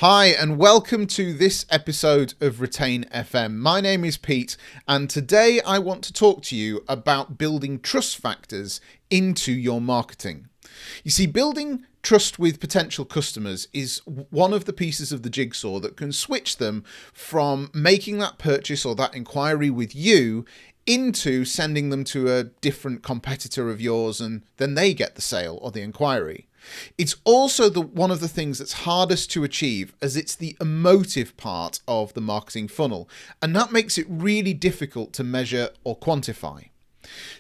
Hi, and welcome to this episode of Retain FM. My name is Pete, and today I want to talk to you about building trust factors into your marketing. You see, building trust with potential customers is one of the pieces of the jigsaw that can switch them from making that purchase or that inquiry with you into sending them to a different competitor of yours, and then they get the sale or the inquiry. It's also one of the things that's hardest to achieve, as it's the emotive part of the marketing funnel, and that makes it really difficult to measure or quantify.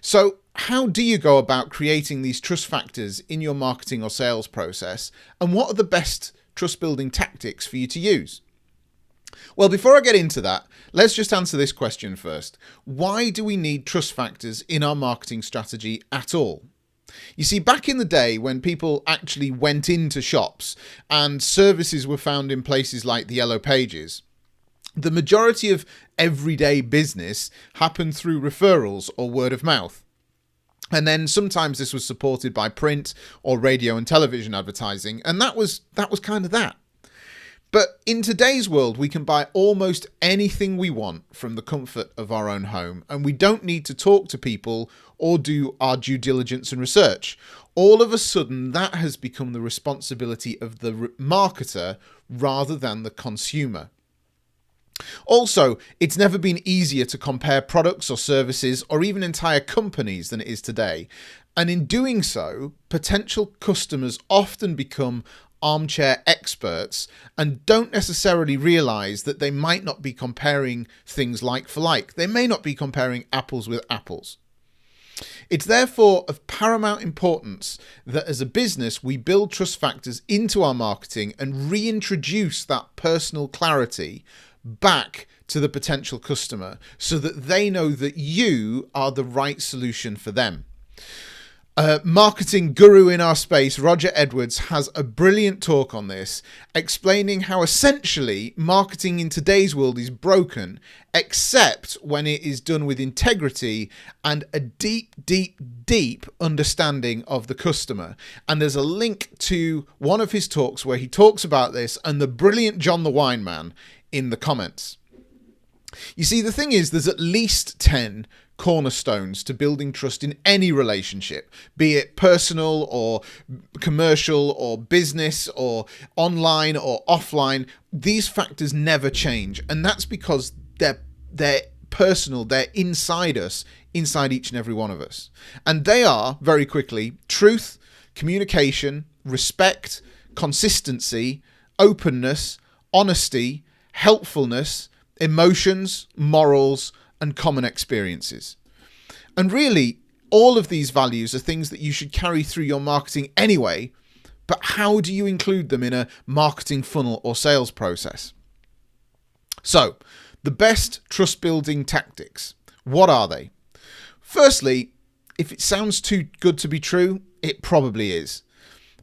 So how do you go about creating these trust factors in your marketing or sales process, and what are the best trust building tactics for you to use? Well, before I get into that, let's just answer this question first. Why do we need trust factors in our marketing strategy at all? You see, back in the day when people actually went into shops and services were found in places like the Yellow Pages, the majority of everyday business happened through referrals or word of mouth. And then sometimes this was supported by print or radio and television advertising, and that was kind of that. But in today's world, we can buy almost anything we want from the comfort of our own home, and we don't need to talk to people or do our due diligence and research. All of a sudden, that has become the responsibility of the marketer rather than the consumer. Also, it's never been easier to compare products or services or even entire companies than it is today. And in doing so, potential customers often become armchair experts and don't necessarily realize that they might not be comparing things like for like. They may not be comparing apples with apples. It's therefore of paramount importance that as a business, we build trust factors into our marketing and reintroduce that personal clarity back to the potential customer so that they know that you are the right solution for them. Marketing guru in our space, Roger Edwards, has a brilliant talk on this, explaining how essentially marketing in today's world is broken, except when it is done with integrity and a deep understanding of the customer. And there's a link to one of his talks where he talks about this and the brilliant John the Wine Man in the comments. You see, the thing is, there's at least 10 cornerstones to building trust in any relationship, be it personal or commercial or business or online or offline. These factors never change, and that's because they're personal, they're inside us, inside each and every one of us. And they are, very quickly, truth, communication, respect, consistency, openness, honesty, helpfulness, emotions, morals, and common experiences. And really, all of these values are things that you should carry through your marketing anyway, but how do you include them in a marketing funnel or sales process? So, the best trust building tactics, what are they? Firstly, if it sounds too good to be true, it probably is.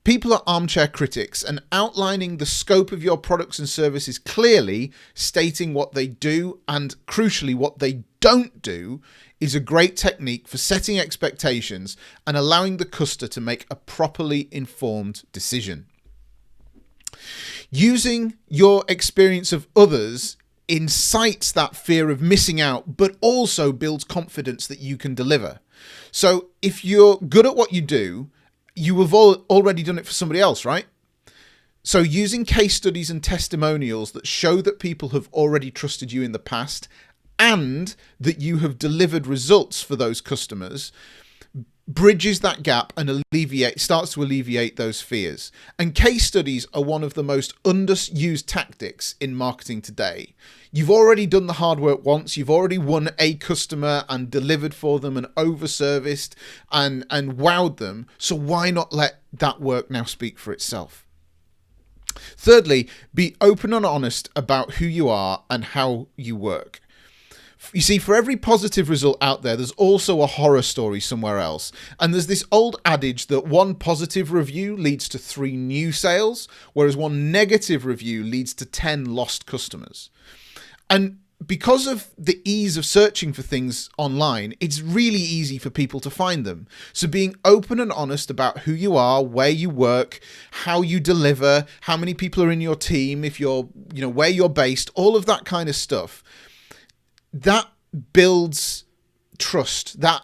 People are armchair critics, and outlining the scope of your products and services clearly, stating what they do and crucially what they don't do, is a great technique for setting expectations and allowing the customer to make a properly informed decision. Using your experience of others incites that fear of missing out, but also builds confidence that you can deliver. So if you're good at what you do, you have already done it for somebody else, right? So using case studies and testimonials that show that people have already trusted you in the past and that you have delivered results for those customers bridges that gap and starts to alleviate those fears. And case studies are one of the most underused tactics in marketing today. You've already done the hard work once, you've already won a customer and delivered for them and overserviced and wowed them. So why not let that work now speak for itself? Thirdly, be open and honest about who you are and how you work. You see, for every positive result out there, there's also a horror story somewhere else. And there's this old adage that one positive review leads to 3 new sales, whereas one negative review leads to 10 lost customers. And because of the ease of searching for things online, it's really easy for people to find them. So being open and honest about who you are, where you work, how you deliver, how many people are in your team, if you're, where you're based, all of that kind of stuff, that builds trust. That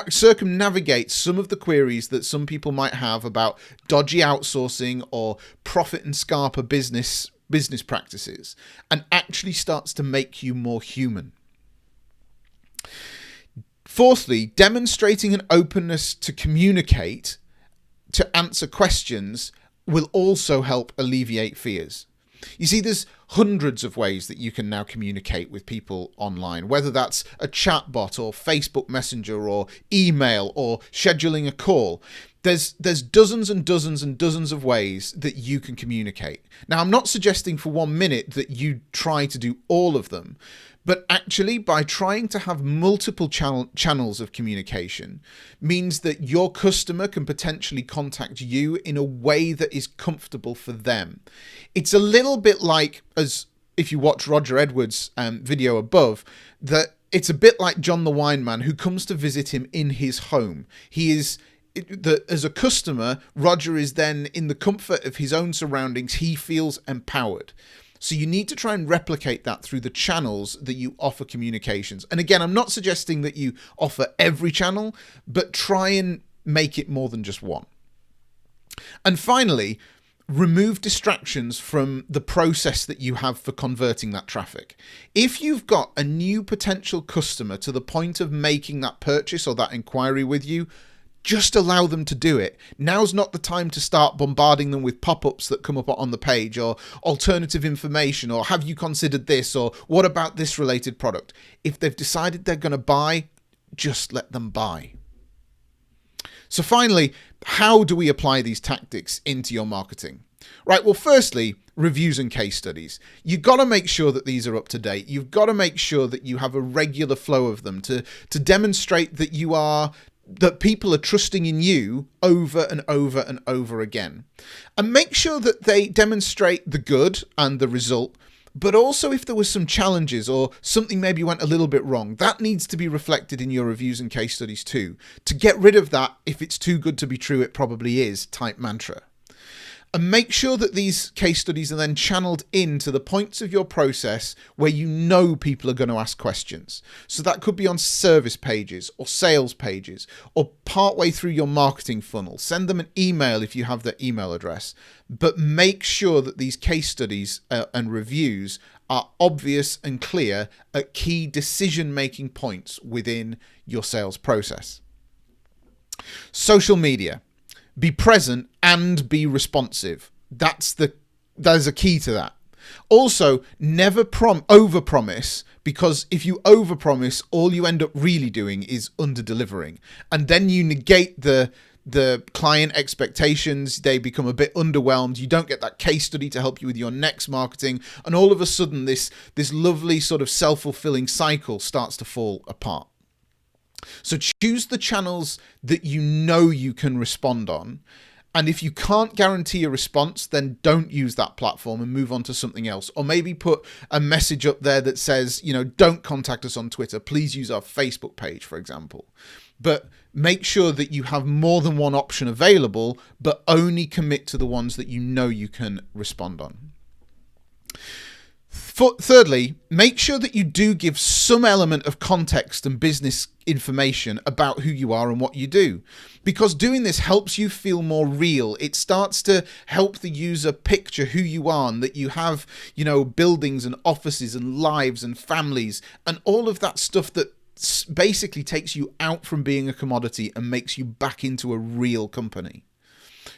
circumnavigates some of the queries that some people might have about dodgy outsourcing or profit and scarper business practices, and actually starts to make you more human. Fourthly, demonstrating an openness to communicate, to answer questions, will also help alleviate fears. You see, there's hundreds of ways that you can now communicate with people online, whether that's a chatbot or Facebook Messenger or email or scheduling a call. There's dozens and dozens and dozens of ways that you can communicate. Now, I'm not suggesting for 1 minute that you try to do all of them, but actually by trying to have multiple channels of communication means that your customer can potentially contact you in a way that is comfortable for them. It's a little bit like, as if you watch Roger Edwards' video above, that it's a bit like John the Wine Man who comes to visit him in his home. As a customer, Roger is then in the comfort of his own surroundings. He feels empowered. So you need to try and replicate that through the channels that you offer communications. And again, I'm not suggesting that you offer every channel, but try and make it more than just one. And finally, remove distractions from the process that you have for converting that traffic. If you've got a new potential customer to the point of making that purchase or that inquiry with you, just allow them to do it. Now's not the time to start bombarding them with pop-ups that come up on the page or alternative information or have you considered this or what about this related product. If they've decided they're going to buy, just let them buy. So finally, how do we apply these tactics into your marketing? Right, well, firstly, reviews and case studies. You've got to make sure that these are up to date. You've got to make sure that you have a regular flow of them to demonstrate that people are trusting in you over and over and over again. And make sure that they demonstrate the good and the result, but also if there was some challenges or something maybe went a little bit wrong, that needs to be reflected in your reviews and case studies too. To get rid of that, if it's too good to be true, it probably is type mantra. And make sure that these case studies are then channeled into the points of your process where you know people are going to ask questions. So that could be on service pages or sales pages or partway through your marketing funnel. Send them an email if you have their email address. But make sure that these case studies and reviews are obvious and clear at key decision-making points within your sales process. Social media. Be present and be responsive. That is a key to that. Also, never overpromise, because if you overpromise, all you end up really doing is under-delivering. And then you negate the client expectations. They become a bit underwhelmed. You don't get that case study to help you with your next marketing. And all of a sudden, this lovely sort of self-fulfilling cycle starts to fall apart. So choose the channels that you know you can respond on. And if you can't guarantee a response, then don't use that platform and move on to something else. Or maybe put a message up there that says, don't contact us on Twitter. Please use our Facebook page, for example. But make sure that you have more than one option available, but only commit to the ones that you know you can respond on. Thirdly, make sure that you do give some element of context and business information about who you are and what you do, because doing this helps you feel more real. It starts to help the user picture who you are and that you have, buildings and offices and lives and families and all of that stuff that basically takes you out from being a commodity and makes you back into a real company.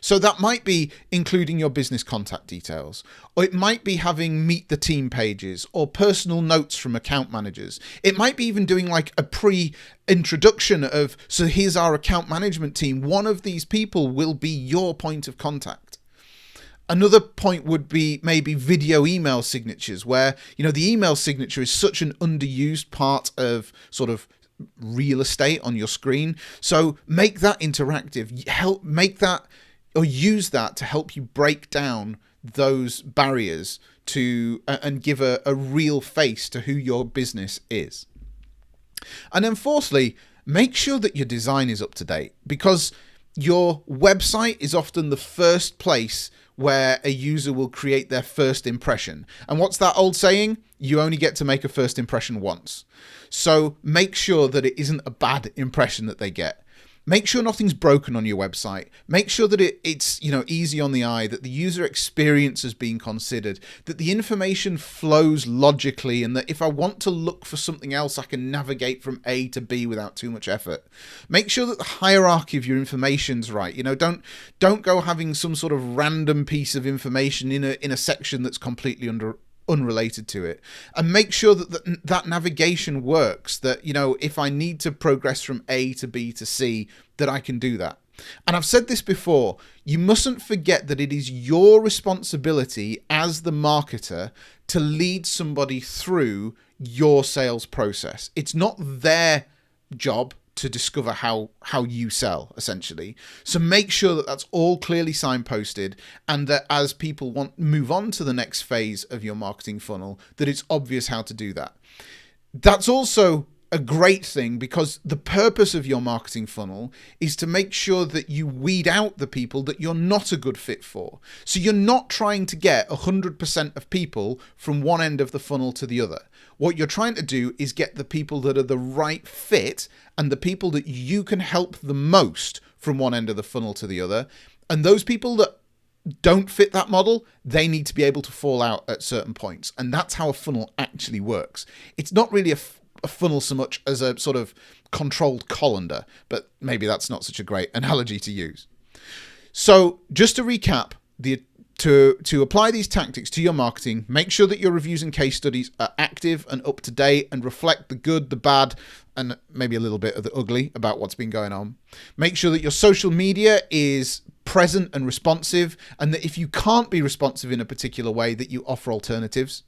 So that might be including your business contact details, or it might be having meet the team pages or personal notes from account managers. It might be even doing like a pre-introduction of, so here's our account management team. One of these people will be your point of contact. Another point would be maybe video email signatures where, the email signature is such an underused part of sort of real estate on your screen. So make that interactive, use that to help you break down those barriers to and give a real face to who your business is. And then fourthly, make sure that your design is up to date, because your website is often the first place where a user will create their first impression. And what's that old saying? You only get to make a first impression once. So make sure that it isn't a bad impression that they get. Make sure nothing's broken on your website. Make sure that it's easy on the eye, that the user experience has been considered, that the information flows logically, and that if I want to look for something else, I can navigate from A to B without too much effort. Make sure that the hierarchy of your information's right. Don't go having some sort of random piece of information in a section that's completely unrelated to it. And make sure that navigation works, that if I need to progress from A to B to C, that I can do that. And I've said this before, you mustn't forget that it is your responsibility as the marketer to lead somebody through your sales process. It's not their job to discover how you sell, essentially. So make sure that that's all clearly signposted, and that as people move on to the next phase of your marketing funnel, that it's obvious how to do that. That's also a great thing, because the purpose of your marketing funnel is to make sure that you weed out the people that you're not a good fit for. So you're not trying to get 100% of people from one end of the funnel to the other. What you're trying to do is get the people that are the right fit, and the people that you can help the most from one end of the funnel to the other. And those people that don't fit that model, they need to be able to fall out at certain points. And that's how a funnel actually works. It's not really a funnel so much as a sort of controlled colander, but maybe that's not such a great analogy to use. So just to recap, to apply these tactics to your marketing, make sure that your reviews and case studies are active and up to date and reflect the good, the bad, and maybe a little bit of the ugly about what's been going on. Make sure that your social media is present and responsive, and that if you can't be responsive in a particular way, that you offer alternatives.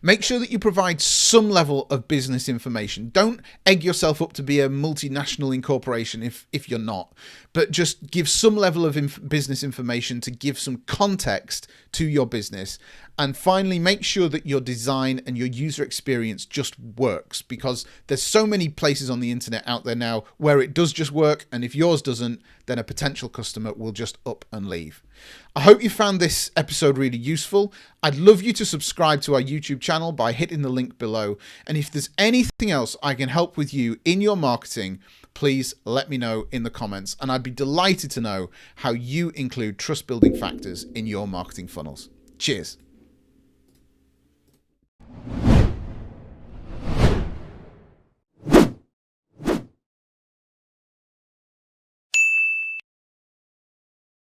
Make sure that you provide some level of business information. Don't egg yourself up to be a multinational incorporation if you're not, but just give some level of business information to give some context to your business. And finally, make sure that your design and your user experience just works, because there's so many places on the internet out there now where it does just work, and if yours doesn't, then a potential customer will just up and leave. I hope you found this episode really useful. I'd love you to subscribe to our YouTube channel by hitting the link below. And if there's anything else I can help with you in your marketing, please let me know in the comments. And I'd be delighted to know how you include trust building factors in your marketing funnels. Cheers.